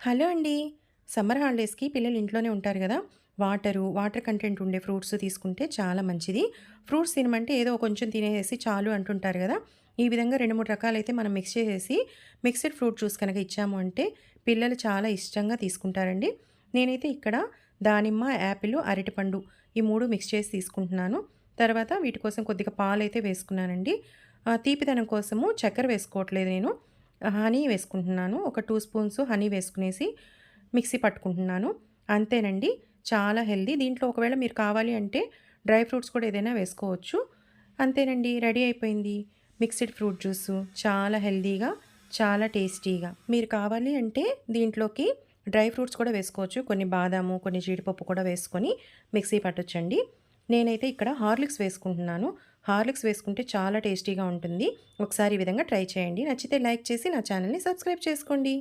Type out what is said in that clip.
Hello అండి. Summer హాలిడేస్‌కి పిల్లలు ఇంట్లోనే ఉంటారు గదా! వాటర్ కంటెంట్ ఉండే ఫ్రూట్స్ తీసుకుంటే చాలా మంచిది. ఫ్రూట్స్ తినమంటే ఏదో కొంచెం తినేసేసి చాలు అంటుంటారు గదా! ఈ విధంగా 2, 3 రకాలైతే మనం మిక్స్ చేసేసి మిక్స్డ్ ఫ్రూట్ జ్యూస్ కనుక ఇచ్చాము అంటే పిల్లలు చాలా ఇష్టంగా తీసుకుంటారండి. నేనైతే ఇక్కడ దానిమ్మ, యాపిల్, అరటిపండు ఈ 3 మిక్స్ చేసి తీసుకుంటున్నాను. తర్వాత వీటి కోసం కొద్దిగా పాలైతే వేసుకున్నానండి. తీపిదనం కోసము చక్కెర వేసుకోవట్లేదు నేను. హనీ వేసుకుంటున్నాను. ఒక 2 స్పూన్స్ హనీ వేసుకునేసి మిక్సీ పట్టుకుంటున్నాను. అంతేనండి. చాలా హెల్తీ. దీంట్లో ఒకవేళ మీరు కావాలి అంటే డ్రై ఫ్రూట్స్ కూడా ఏదైనా వేసుకోవచ్చు. అంతేనండి. రెడీ అయిపోయింది. Mixed fruit juice. చాలా హెల్తీగా, చాలా టేస్టీగా. మీరు కావాలి అంటే దీంట్లోకి డ్రై ఫ్రూట్స్ కూడా వేసుకోవచ్చు. కొన్ని బాదాము, కొన్ని జీడిపప్పు కూడా వేసుకొని మిక్సీ పట్టొచ్చండి. నేనైతే ఇక్కడ హార్లిక్స్ వేసుకుంటున్నాను. హార్లిక్స్ వేసుకుంటే చాలా టేస్టీగా ఉంటుంది. ఒకసారి ఈ విధంగా ట్రై చేయండి. నచ్చితే లైక్ చేసి నా ఛానల్‌ని సబ్స్క్రైబ్ చేసుకోండి.